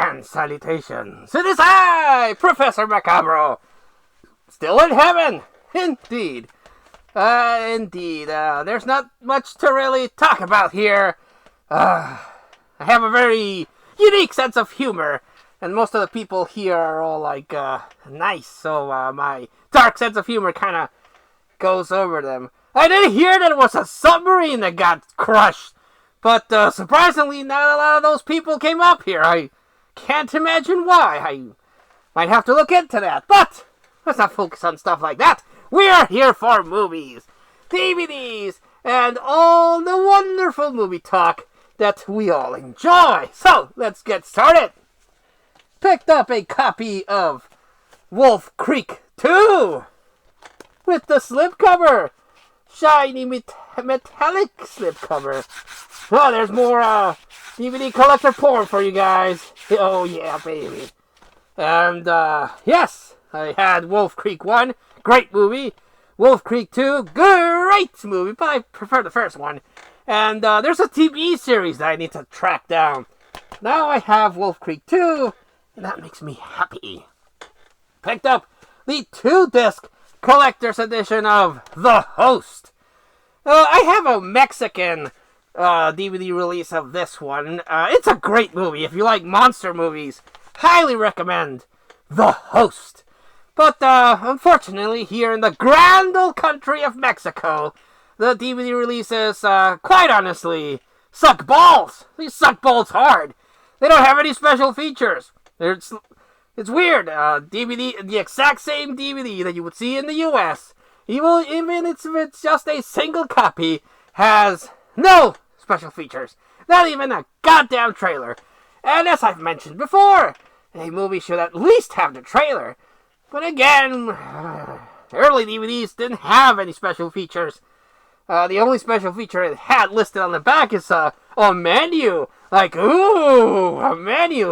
And salutations. It is I, Professor Macabro. Still in heaven. Indeed. There's not much to really talk about here. I have a very unique sense of humor. And most of the people here are all like, nice. So, my dark sense of humor kind of goes over them. I did hear that it was a submarine that got crushed. But, surprisingly, not a lot of those people came up here. I can't imagine why. I might have to look into that. But let's not focus on stuff like that. We're here for movies, DVDs, and all the wonderful movie talk that we all enjoy. So, let's get started. Picked up a copy of Wolf Creek 2 with the slipcover. Shiny metallic slipcover. Oh, there's more DVD collector porn for you guys. Oh, yeah, baby. And, yes, I had Wolf Creek 1. Great movie. Wolf Creek 2. Great movie, but I prefer the first one. And, there's a TV series that I need to track down. Now I have Wolf Creek 2, and that makes me happy. Picked up the 2-disc collector's edition of The Host. I have a Mexican DVD release of this one. It's a great movie. If you like monster movies, highly recommend The Host. But unfortunately, here in the grand old country of Mexico, the DVD releases, quite honestly, suck balls. They suck balls hard. They don't have any special features. It's weird. DVD, the exact same DVD that you would see in the U.S., even if it's just a single copy, has no special features. Not even a goddamn trailer. And as I've mentioned before, a movie should at least have the trailer. But again, early DVDs didn't have any special features. The only special feature it had listed on the back is a menu. Like, ooh, a menu.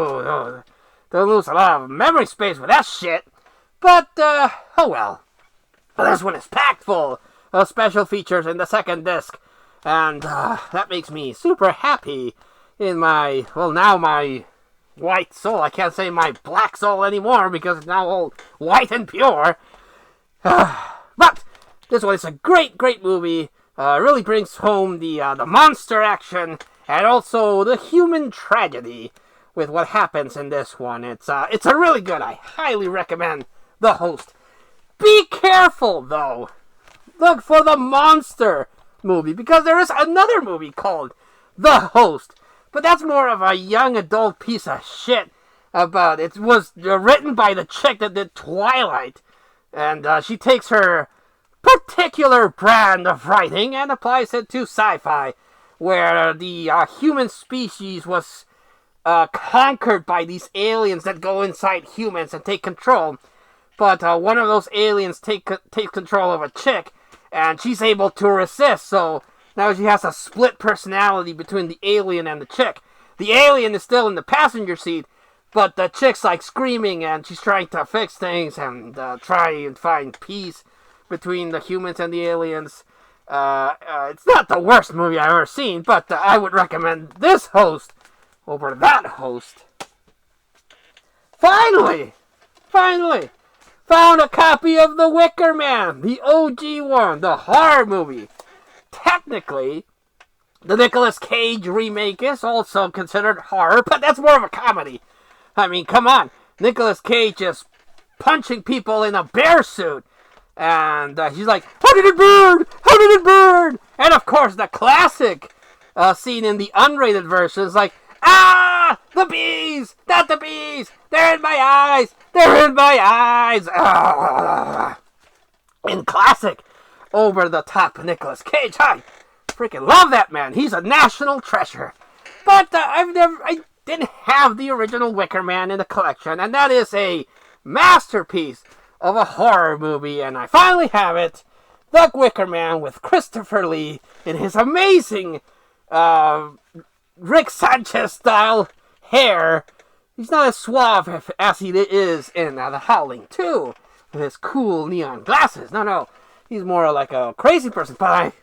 Don't lose a lot of memory space with that shit. But, oh well. This one is packed full of special features in the second disc. And that makes me super happy in my, well, now my white soul. I can't say my black soul anymore because it's now all white and pure. But this one is a great, great movie. Really brings home the monster action and also the human tragedy with what happens in this one. It's a really good. I highly recommend The Host. Be careful, though. Look for the monster movie, because there is another movie called The Host. But that's more of a young adult piece of shit about it. It was written by the chick that did Twilight. And she takes her particular brand of writing and applies it to sci-fi, where the human species was conquered by these aliens that go inside humans and take control. But one of those aliens takes control of a chick, and she's able to resist, so now she has a split personality between the alien and the chick. The alien is still in the passenger seat, but the chick's like screaming, and she's trying to fix things and try and find peace between the humans and the aliens. It's not the worst movie I've ever seen, but I would recommend this Host over that Host. Finally, found a copy of The Wicker Man, the OG one, the horror movie. Technically, the Nicolas Cage remake is also considered horror, but that's more of a comedy. I mean, come on. Nicolas Cage is punching people in a bear suit. And he's like, how did it burn? How did it burn? And of course, the classic scene in the unrated version is like, ah, the bees, not the bees. They're in my eyes. They're in my eyes. Ah. In classic, over-the-top Nicolas Cage. I freaking love that man. He's a national treasure. But I didn't have the original Wicker Man in the collection, and that is a masterpiece of a horror movie, and I finally have it. The Wicker Man with Christopher Lee in his amazing Rick Sanchez-style hair. He's not as suave as he is in The Howling 2 with his cool neon glasses. No. He's more like a crazy person, but I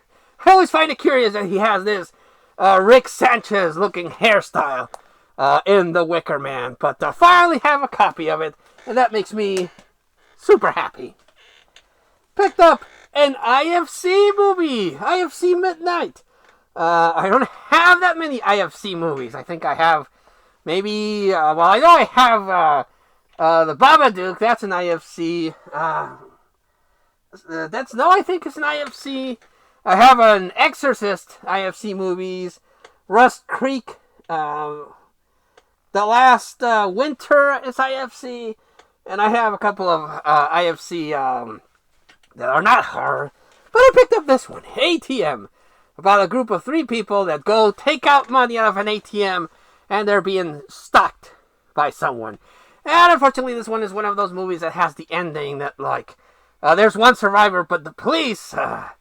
always find it curious that he has this Rick Sanchez-looking hairstyle. in The Wicker Man. But finally have a copy of it, and that makes me super happy. Picked up an IFC movie, IFC Midnight. I don't have that many IFC movies. I think I have maybe, I know I have The Babadook, that's an IFC. I think it's an IFC. I have an Exorcist IFC movies, Rust Creek, The Last Winter is IFC, and I have a couple of IFC that are not horror. But I picked up this one, ATM, about a group of 3 people that go take out money out of an ATM, and they're being stalked by someone. And unfortunately, this one is one of those movies that has the ending that, like, there's one survivor, but the police, at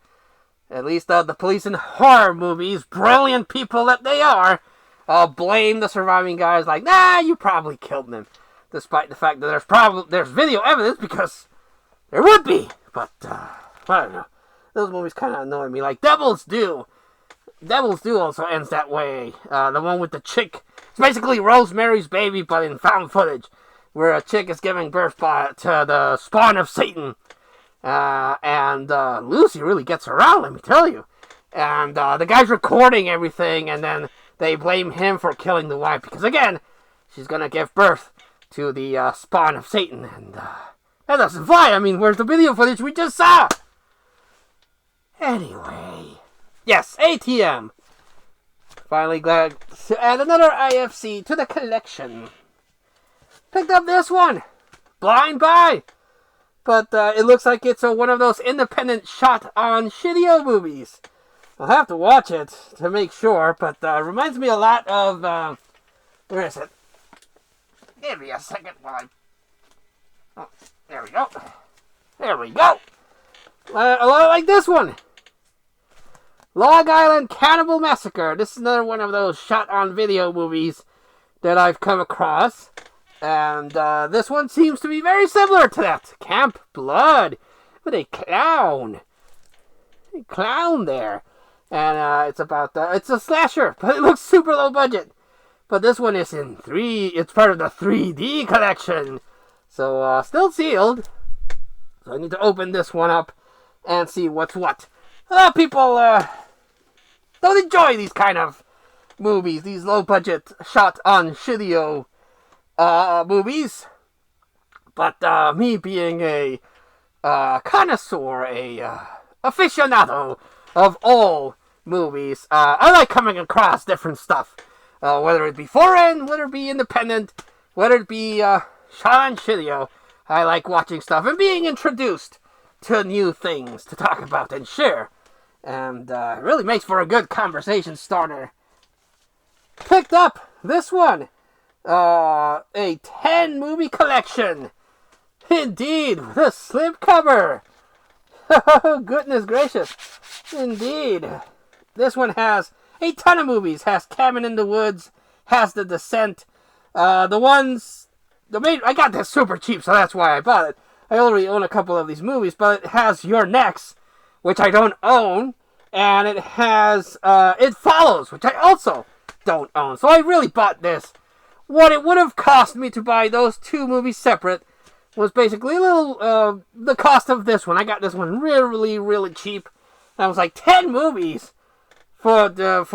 least the police in horror movies, brilliant people that they are, blame the surviving guys like, nah, you probably killed them. Despite the fact that there's video evidence, because there would be. But, I don't know. Those movies kind of annoy me. Like Devil's Due. Devil's Due also ends that way. The one with the chick. It's basically Rosemary's Baby, but in found footage. Where a chick is giving birth to the spawn of Satan. And Lucy really gets around, let me tell you. And the guy's recording everything, and then they blame him for killing the wife. Because again, she's going to give birth to the spawn of Satan. And that doesn't fly. I mean, where's the video footage we just saw? Anyway. Yes, ATM. Finally glad to add another IFC to the collection. Picked up this one. Blind Buy. But it looks like it's one of those independent shot on Shidio movies. I'll have to watch it to make sure, but it reminds me a lot of, where is it? Give me a second while oh, there we go. There we go. A lot like this one. Long Island Cannibal Massacre. This is another one of those shot on video movies that I've come across. And this one seems to be very similar to that. Camp Blood with a clown. A clown there. And it's about, it's a slasher, but it looks super low budget. But this one is in it's part of the 3D collection. So, still sealed. So I need to open this one up and see what's what. A lot of people don't enjoy these kind of movies, these low budget shot on Shidio movies. But me being a connoisseur, a aficionado of all movies, I like coming across different stuff. Whether it be foreign, whether it be independent, whether it be shot on Shidio, I like watching stuff and being introduced to new things to talk about and share. And it really makes for a good conversation starter. Picked up this one. A 10 movie collection. Indeed, with a slipcover. Oh, goodness gracious. Indeed. This one has a ton of movies. Has Cabin in the Woods. Has The Descent. I got this super cheap, so that's why I bought it. I already own a couple of these movies, but it has Your Next, which I don't own. And it has It Follows, which I also don't own. So I really bought this. What it would have cost me to buy those 2 movies separate was basically a little, the cost of this one. I got this one really, really cheap. And I was like, 10 movies for the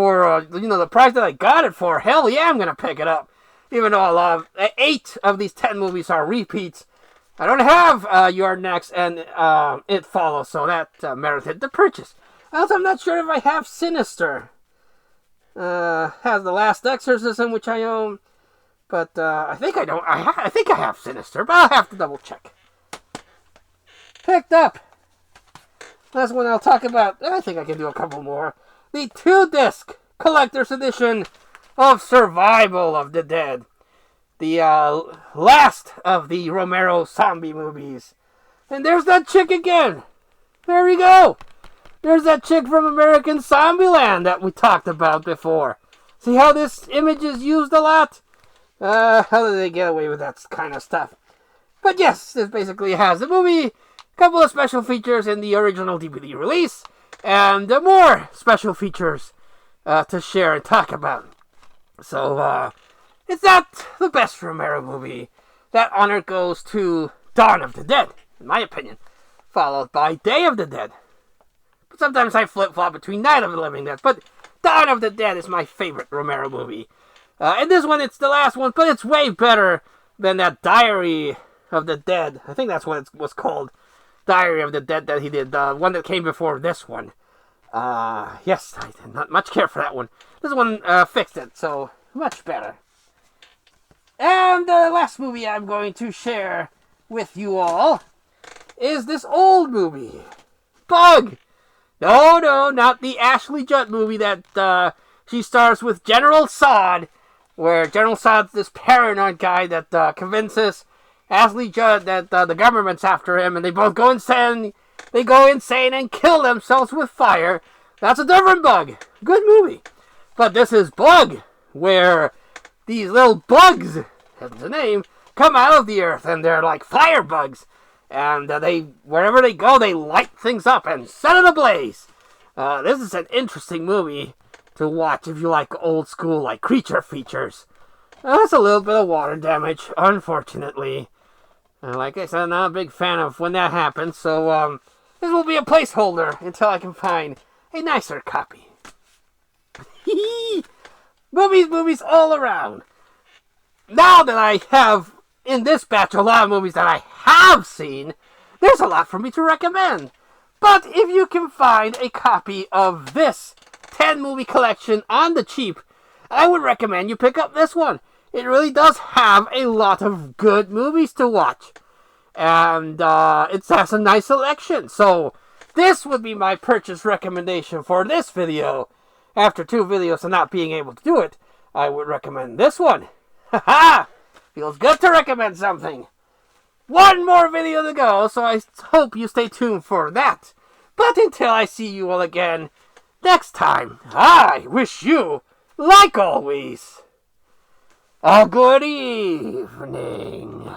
price that I got it for. Hell yeah, I'm going to pick it up. Even though 8 of these 10 movies are repeats. I don't have Your Next and It Follows, so that merited the purchase. Also, I'm not sure if I have Sinister. Has The Last Exorcism, which I own. But I think I don't. I think I have Sinister, but I'll have to double check. Picked up. Last one I'll talk about. I think I can do a couple more. The 2-disc collector's edition of Survival of the Dead. The last of the Romero zombie movies. And there's that chick again. There we go. There's that chick from American Zombieland that we talked about before. See how this image is used a lot? How do they get away with that kind of stuff? But yes, this basically has the movie, a couple of special features in the original DVD release, and more special features to share and talk about. So, It's not the best Romero movie. That honor goes to Dawn of the Dead, in my opinion, followed by Day of the Dead. But sometimes I flip-flop between Night of the Living Dead, but Dawn of the Dead is my favorite Romero movie. And this one, it's the last one, but it's way better than that Diary of the Dead. I think that's what it was called. Diary of the Dead that he did. The one that came before this one. Yes, I did not much care for that one. This one fixed it, so much better. And the last movie I'm going to share with you all is this old movie. Bug! No, not the Ashley Judd movie that she stars with General Zod, where General Zod's this paranoid guy that convinces Ashley Judd that the government's after him, and they both go insane. They go insane and kill themselves with fire. That's a different Bug. Good movie. But this is Bug, where these little bugs, that's the name, come out of the earth, and they're like fire bugs. And wherever they go, they light things up and set it ablaze. This is an interesting movie to watch if you like old school, like creature features. There's a little bit of water damage, unfortunately. Like I said, I'm not a big fan of when that happens, so this will be a placeholder until I can find a nicer copy. Movies all around. Now that I have, in this batch, a lot of movies that I have seen, there's a lot for me to recommend. But if you can find a copy of this 10-movie collection on the cheap, I would recommend you pick up this one. It really does have a lot of good movies to watch. And it has a nice selection. So this would be my purchase recommendation for this video. After 2 videos of not being able to do it, I would recommend this one. Haha! Feels good to recommend something. One more video to go, so I hope you stay tuned for that. But until I see you all again next time, I wish you, like always, a good evening.